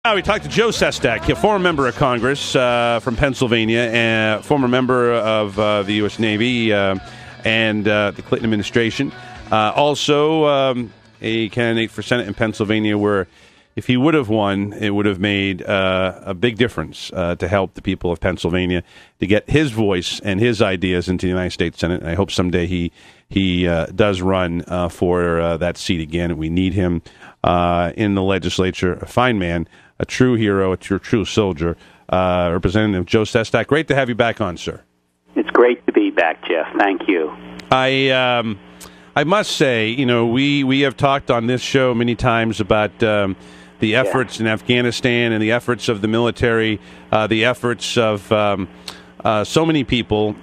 We talked to Joe Sestak, a former member of Congress from Pennsylvania, and former member of the U.S. Navy and the Clinton administration. Also a candidate for Senate in Pennsylvania where if he would have won, it would have made a big difference to help the people of Pennsylvania to get his voice and his ideas into the United States Senate. And I hope someday he does run for that seat again. We need him in the legislature. A fine man. A true hero, a true soldier. Representative Joe Sestak, great to have you back on, sir. It's great to be back, Jeff. Thank you. I must say, we have talked on this show many times about the efforts in Afghanistan and the efforts of the military, the efforts of so many people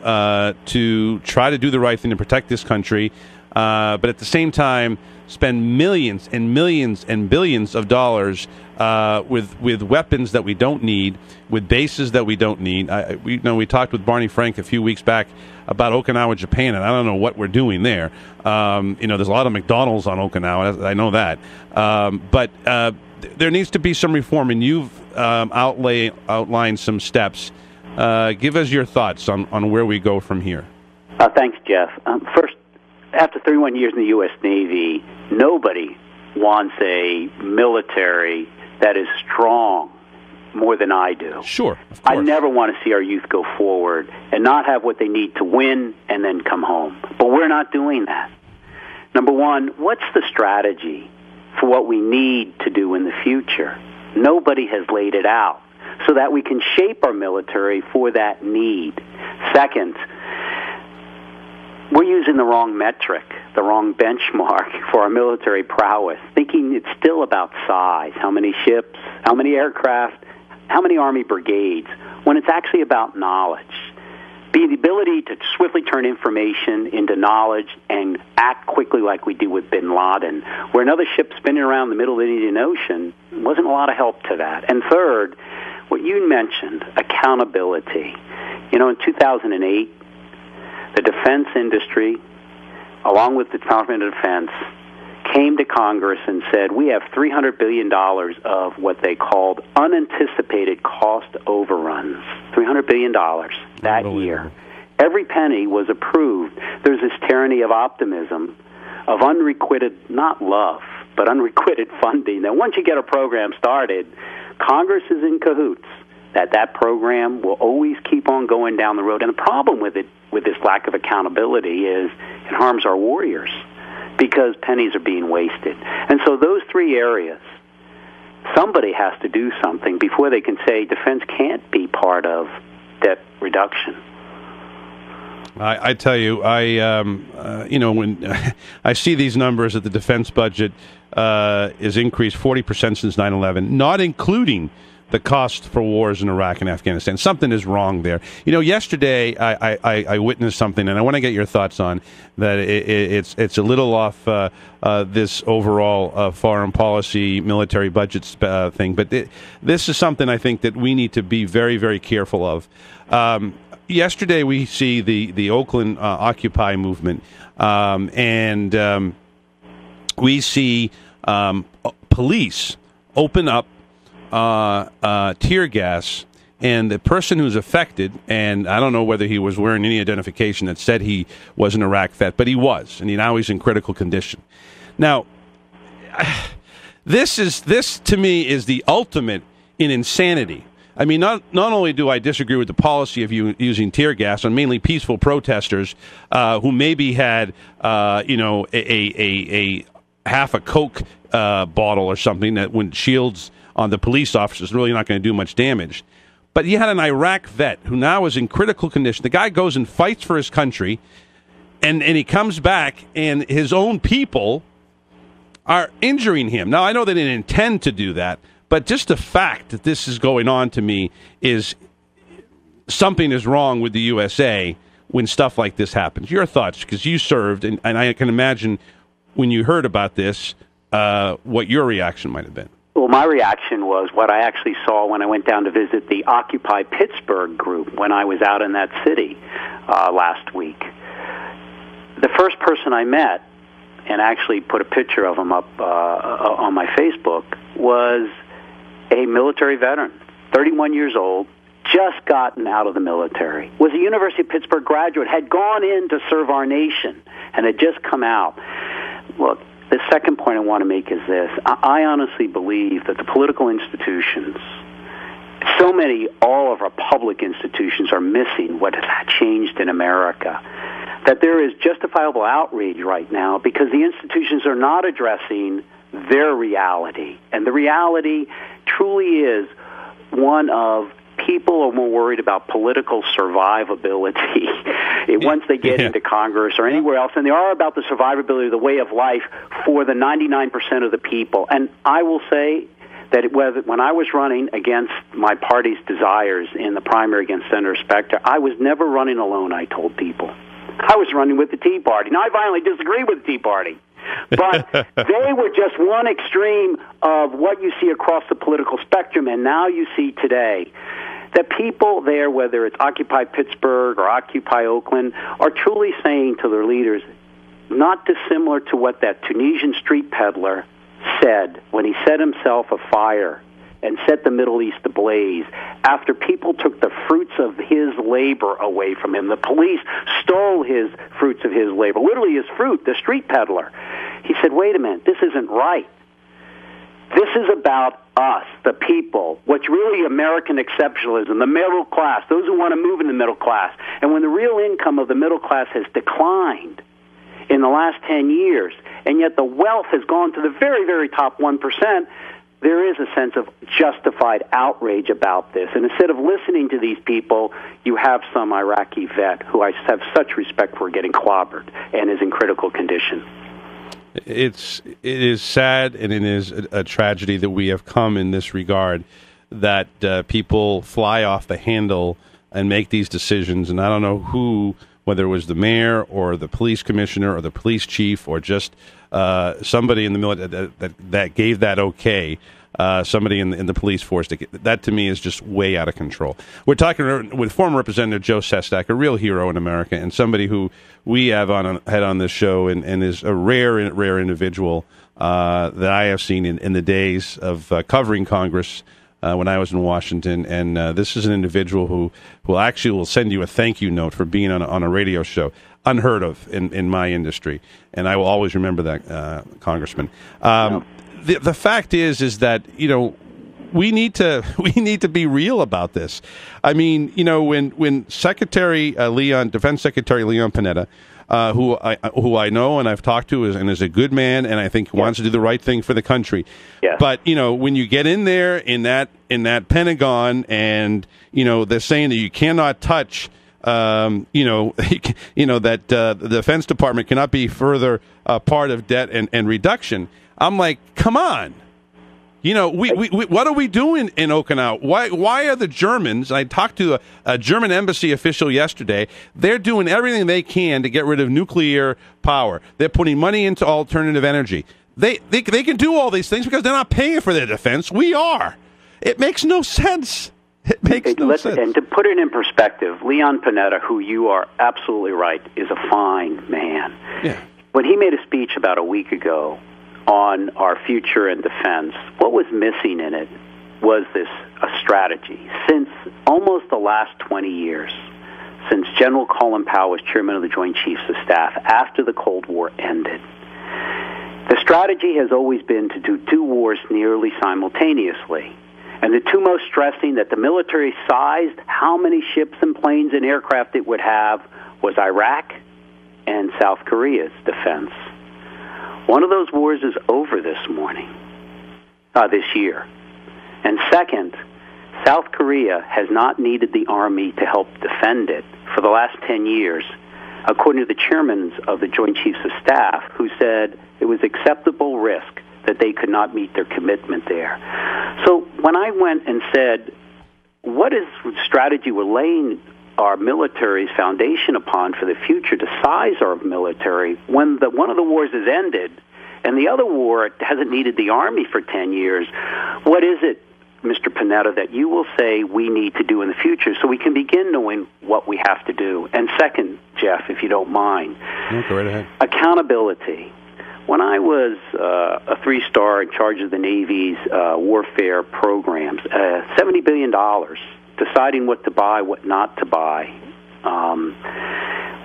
to try to do the right thing to protect this country, but at the same time spend millions and millions and billions of dollars with weapons that we don't need, with bases that we don't need. We talked with Barney Frank a few weeks back about Okinawa, Japan, and I don't know what we're doing there. There's a lot of McDonald's on Okinawa. I know that. But there needs to be some reform, and you've outlined some steps. Give us your thoughts on where we go from here. Thanks, Jeff. First, after 31 years in the U.S. Navy, nobody wants a military that is strong more than I do. Sure, of course. I never want to see our youth go forward and not have what they need to win and then come home. But we're not doing that. Number one, what's the strategy for what we need to do in the future? Nobody has laid it out so that we can shape our military for that need. Second, we're using the wrong metric, the wrong benchmark for our military prowess, thinking it's still about size, how many ships, how many aircraft, how many Army brigades, when it's actually about knowledge. The ability to swiftly turn information into knowledge and act quickly like we do with bin Laden, where another ship spinning around the middle of the Indian Ocean wasn't a lot of help to that. And third, what you mentioned, accountability. In 2008, the defense industry, along with the Department of Defense, came to Congress and said, we have $300 billion of what they called unanticipated cost overruns. $300 billion that year. Every penny was approved. There's this tyranny of optimism, of unrequited, not love, but unrequited funding. That once you get a program started, Congress is in cahoots that program will always keep on going down the road. And the problem with it, with this lack of accountability, is it harms our warriors because pennies are being wasted. And so those three areas, somebody has to do something before they can say defense can't be part of debt reduction. I tell you, when I see these numbers that the defense budget is increased 40% since 9/11, not including the cost for wars in Iraq and Afghanistan. Something is wrong there. Yesterday I witnessed something, and I want to get your thoughts on that. It's a little off this overall foreign policy, military budget thing, but this is something I think that we need to be very, very careful of. Yesterday we see the Oakland Occupy movement, and we see police open up tear gas, and the person who's affected, and I don't know whether he was wearing any identification that said he was an Iraq vet, but he was, and now he's in critical condition. Now, this to me is the ultimate in insanity. I mean, not only do I disagree with the policy of using tear gas on mainly peaceful protesters who maybe had a half a Coke bottle or something that when shields on the police officers really not going to do much damage. But you had an Iraq vet who now is in critical condition. The guy goes and fights for his country, and he comes back, and his own people are injuring him. Now, I know they didn't intend to do that, but just the fact that this is going on to me is something is wrong with the USA when stuff like this happens. Your thoughts, because you served, and I can imagine when you heard about this, what your reaction might have been. Well, my reaction was what I actually saw when I went down to visit the Occupy Pittsburgh group when I was out in that city last week. The first person I met, and actually put a picture of him up on my Facebook, was a military veteran, 31 years old, just gotten out of the military, was a University of Pittsburgh graduate, had gone in to serve our nation, and had just come out. Look, the second point I want to make is this. I honestly believe that the political institutions, so many, all of our public institutions are missing what has changed in America. That there is justifiable outrage right now because the institutions are not addressing their reality. And the reality truly is one of people are more worried about political survivability once they get into Congress or anywhere else, and they are about the survivability of the way of life for the 99% of the people. And I will say that when I was running against my party's desires in the primary against Senator Specter, I was never running alone, I told people. I was running with the Tea Party. Now, I violently disagree with the Tea Party, but they were just one extreme of what you see across the political spectrum, and now you see today that people there, whether it's Occupy Pittsburgh or Occupy Oakland, are truly saying to their leaders, not dissimilar to what that Tunisian street peddler said when he set himself afire and set the Middle East ablaze after people took the fruits of his labor away from him. The police stole his fruits of his labor, literally his fruit, the street peddler. He said, wait a minute, this isn't right. This is about us, the people, what's really American exceptionalism, the middle class, those who want to move in the middle class. And when the real income of the middle class has declined in the last 10 years, and yet the wealth has gone to the very, very top 1%, there is a sense of justified outrage about this. And instead of listening to these people, you have some Iraqi vet who I have such respect for getting clobbered and is in critical condition. It is sad, and it is a tragedy that we have come in this regard, that people fly off the handle and make these decisions. And I don't know who, whether it was the mayor or the police commissioner or the police chief or just somebody in the military that gave that okay. Somebody in the police force. That, to me, is just way out of control. We're talking with former Representative Joe Sestak, a real hero in America, and somebody who we have had on this show and is a rare individual that I have seen in the days of covering Congress when I was in Washington. And this is an individual who will send you a thank you note for being on a radio show. Unheard of in my industry. And I will always remember that, Congressman. The fact is that, we need to be real about this. I mean, when Secretary Defense Secretary Leon Panetta, who I know and I've talked to and is a good man, and I think wants to do the right thing for the country. Yes. But when you get in there in that Pentagon, and they're saying that you cannot touch. That the Defense Department cannot be further part of debt and reduction. I'm like, come on. We what are we doing in Okinawa? Why are the Germans, I talked to a German embassy official yesterday, they're doing everything they can to get rid of nuclear power. They're putting money into alternative energy. They can do all these things because they're not paying for their defense. We are. It makes no sense. It makes no sense. And to put it in perspective, Leon Panetta, who you are absolutely right, is a fine man. Yeah. When he made a speech about a week ago on our future and defense, what was missing in it was a strategy. Since almost the last 20 years, since General Colin Powell was chairman of the Joint Chiefs of Staff after the Cold War ended, the strategy has always been to do two wars nearly simultaneously. And the two most stressing that the military sized how many ships and planes and aircraft it would have was Iraq and South Korea's defense. One of those wars is over this year. And second, South Korea has not needed the Army to help defend it for the last 10 years, according to the chairmen of the Joint Chiefs of Staff, who said it was acceptable risk that they could not meet their commitment there. So when I went and said, what is strategy we're laying our military's foundation upon for the future to size our military when one of the wars is ended and the other war hasn't needed the Army for 10 years, what is it, Mr. Panetta, that you will say we need to do in the future so we can begin knowing what we have to do? And second, Jeff, if you don't mind, go right ahead. Accountability. When I was a three-star in charge of the Navy's warfare programs, $70 billion, deciding what to buy, what not to buy.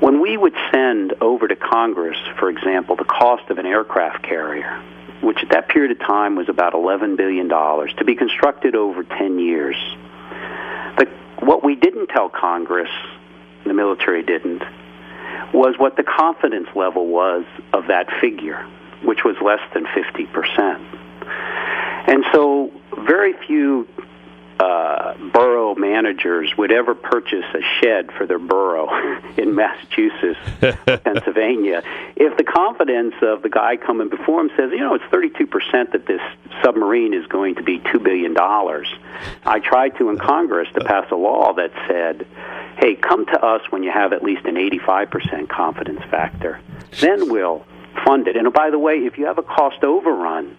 When we would send over to Congress, for example, the cost of an aircraft carrier, which at that period of time was about $11 billion, to be constructed over 10 years. But what we didn't tell Congress, the military didn't, was what the confidence level was of that figure, which was less than 50%. And so very few borough managers would ever purchase a shed for their borough in Massachusetts, Pennsylvania, if the confidence of the guy coming before him says, it's 32% that this submarine is going to be $2 billion. I tried to, in Congress, to pass a law that said, hey, come to us when you have at least an 85% confidence factor. Then we'll fund it. And by the way, if you have a cost overrun,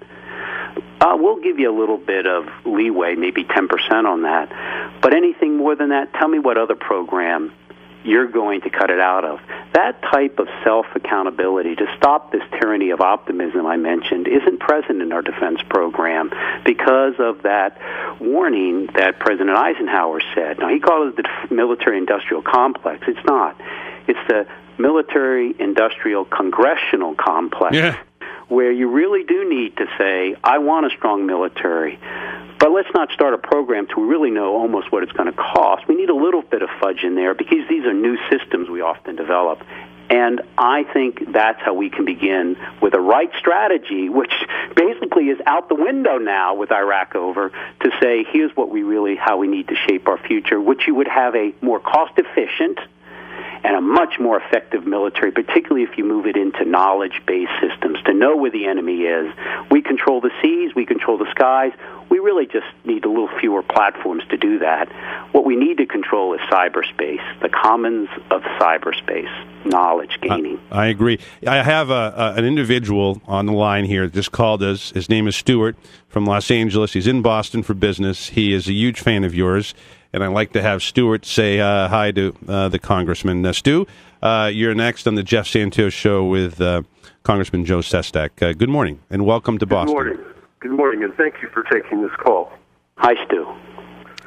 we'll give you a little bit of leeway, maybe 10% on that. But anything more than that, tell me what other program you're going to cut it out of. That type of self-accountability to stop this tyranny of optimism I mentioned isn't present in our defense program because of that warning that President Eisenhower said. Now, he called it the military-industrial complex. It's not. It's the military-industrial congressional complex. Yeah. Where you really do need to say, I want a strong military, but let's not start a program till we really know almost what it's going to cost. We need a little bit of fudge in there because these are new systems we often develop. And I think that's how we can begin with a right strategy, which basically is out the window now with Iraq over, to say, here's what how we need to shape our future, which you would have a more cost-efficient and a much more effective military, particularly if you move it into knowledge-based systems, to know where the enemy is. We control the seas, we control the skies. We really just need a little fewer platforms to do that. What we need to control is cyberspace, the commons of cyberspace, knowledge gaining. I agree. I have an individual on the line here just called us. His name is Stuart from Los Angeles. He's in Boston for business. He is a huge fan of yours. And I'd like to have Stuart say hi to the Congressman. Stu, you're next on the Jeff Santos Show with Congressman Joe Sestak. Good morning, and welcome to Boston. Good morning. Good morning, and thank you for taking this call. Hi, Stu.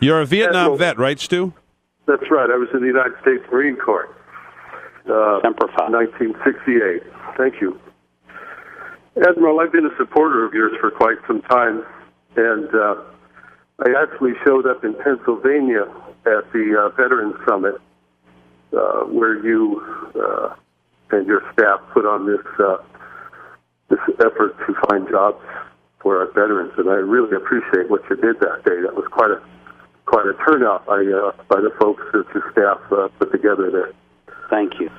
You're a Vietnam vet, right, Stu? That's right. I was in the United States Marine Corps. Semper Fi. 1968. Thank you. Admiral, I've been a supporter of yours for quite some time, and I actually showed up in Pennsylvania at the Veterans Summit where you and your staff put on this effort to find jobs for our veterans, and I really appreciate what you did that day. That was quite a turnout by the folks that your staff put together there. Thank you.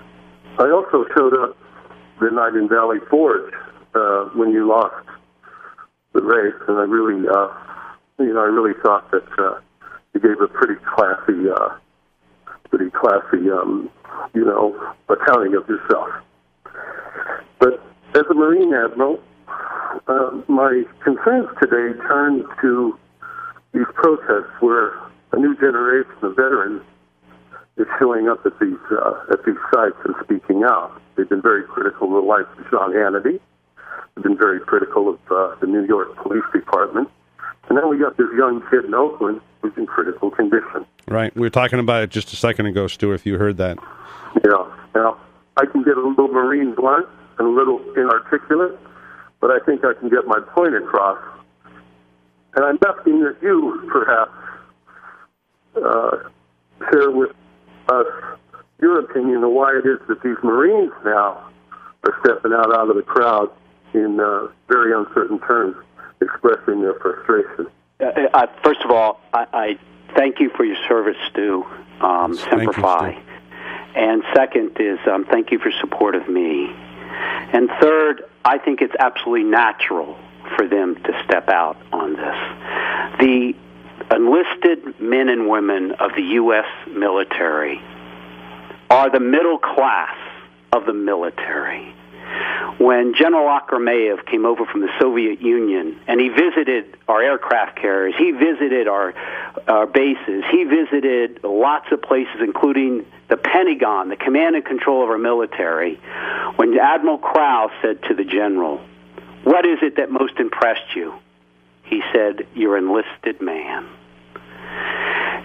I also showed up the night in Valley Forge when you lost the race, and I really thought that you gave a pretty classy, accounting of yourself. But as a Marine Admiral, my concerns today turn to these protests where a new generation of veterans is showing up at these sites and speaking out. They've been very critical of the life of Sean Hannity. They've been very critical of the New York Police Department. And then we got this young kid in Oakland who's in critical condition. Right. We were talking about it just a second ago, Stu, if you heard that. Yeah. Now, I can get a little Marine blunt and a little inarticulate, but I think I can get my point across. And I'm asking that you, perhaps, share with us your opinion on why it is that these Marines now are stepping out of the crowd in very uncertain terms, expressing their frustration. First of all, I thank you for your service, Stu. Semper Fi. And second is thank you for support of me. And third, I think it's absolutely natural for them to step out on this. The enlisted men and women of the U.S. military are the middle class of the military. When General Akhrameyev came over from the Soviet Union and he visited our aircraft carriers, he visited our bases. He visited lots of places, including the Pentagon, the command and control of our military, when Admiral Krause said to the general, "What is it that most impressed you?" He said, "Your enlisted man.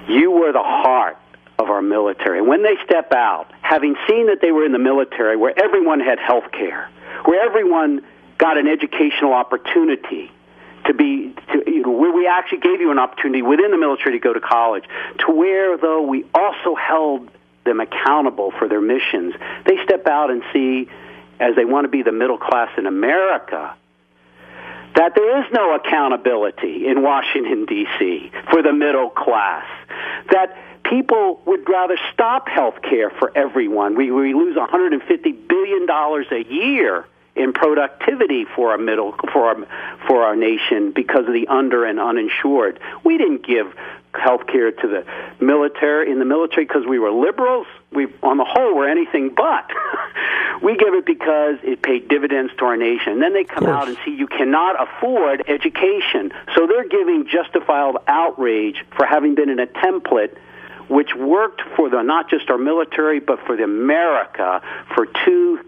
You were the heart of our military." When they step out, having seen that they were in the military where everyone had health care, where everyone got an educational opportunity, where we actually gave you an opportunity within the military to go to college, to where, though, we also held them accountable for their missions, they step out and see, as they want to be the middle class in America, that there is no accountability in Washington, D.C. for the middle class, that people would rather stop health care for everyone. We lose $150 billion a year in productivity for our nation because of the under and uninsured. We didn't give health care to the military because we were liberals. We, on the whole, were anything but. We give it because it paid dividends to our nation. And then they come out and see you cannot afford education. So they're giving justifiable outrage for having been in a template which worked for not just our military, but for the America for 2+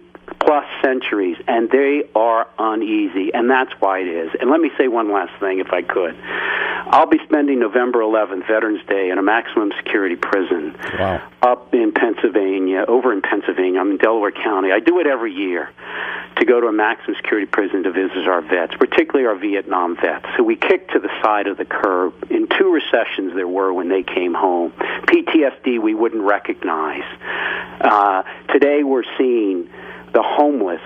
centuries, and they are uneasy, and that's why it is. And let me say one last thing, if I could. I'll be spending November 11th, Veterans Day, in a maximum security prison up in Pennsylvania, over in Pennsylvania. I'm in Delaware County. I do it every year to go to a maximum security prison to visit our vets, particularly our Vietnam vets, who we kicked to the side of the curb in 2 recessions there were when they came home. PTSD we wouldn't recognize. Today we're seeing the homeless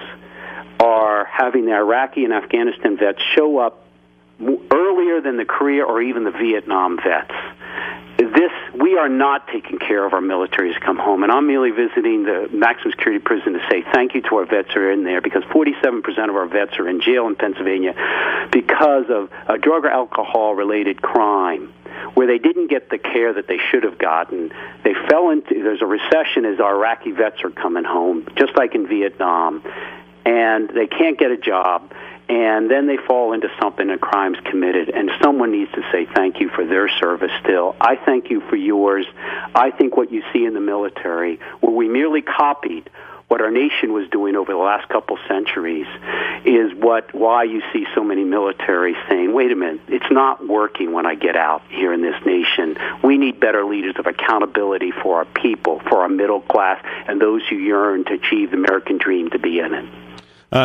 are having the Iraqi and Afghanistan vets show up earlier than the Korea or even the Vietnam vets. We are not taking care of our military to come home, and I'm merely visiting the maximum security prison to say thank you to our vets who are in there, because 47% of our vets are in jail in Pennsylvania because of a drug or alcohol-related crime, where they didn't get the care that they should have gotten. They fell into, there's a recession as our Iraqi vets are coming home, just like in Vietnam, and they can't get a job, and then they fall into something and crimes committed, and someone needs to say thank you for their service still. I thank you for yours. I think what you see in the military, where we merely copied what our nation was doing over the last couple centuries, is why you see so many military saying, wait a minute, it's not working when I get out here in this nation. We need better leaders of accountability for our people, for our middle class, and those who yearn to achieve the American dream to be in it.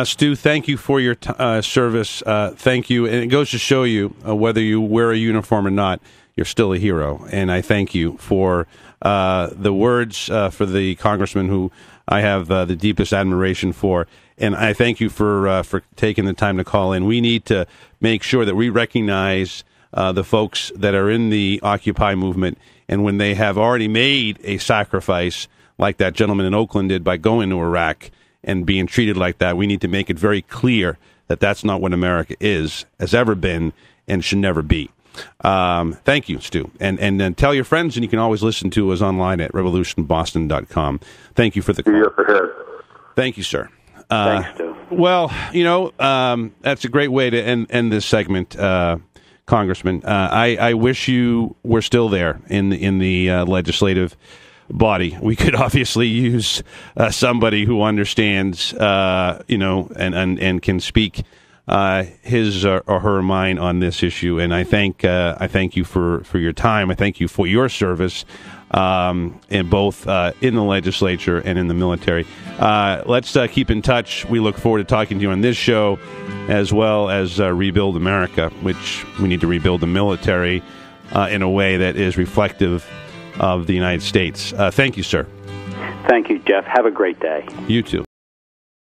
Stu, thank you for your service. Thank you. And it goes to show you, whether you wear a uniform or not, you're still a hero. And I thank you for the words for the congressman who I have the deepest admiration for. And I thank you for taking the time to call in. We need to make sure that we recognize the folks that are in the Occupy movement. And when they have already made a sacrifice, like that gentleman in Oakland did by going to Iraq and being treated like that, we need to make it very clear that that's not what America is, has ever been, and should never be. Thank you, Stu. And tell your friends, and you can always listen to us online at revolutionboston.com. Thank you for the call. Thank you, sir. Thanks, Stu. Well, that's a great way to end this segment, Congressman. I wish you were still there in the legislative body. We could obviously use somebody who understands, and can speak his or her mind on this issue. And I thank you for your time. I thank you for your service, in both in the legislature and in the military. Let's keep in touch. We look forward to talking to you on this show, as well as Rebuild America, which we need to rebuild the military in a way that is reflective of the United States. Thank you, sir. Thank you, Jeff. Have a great day. You too.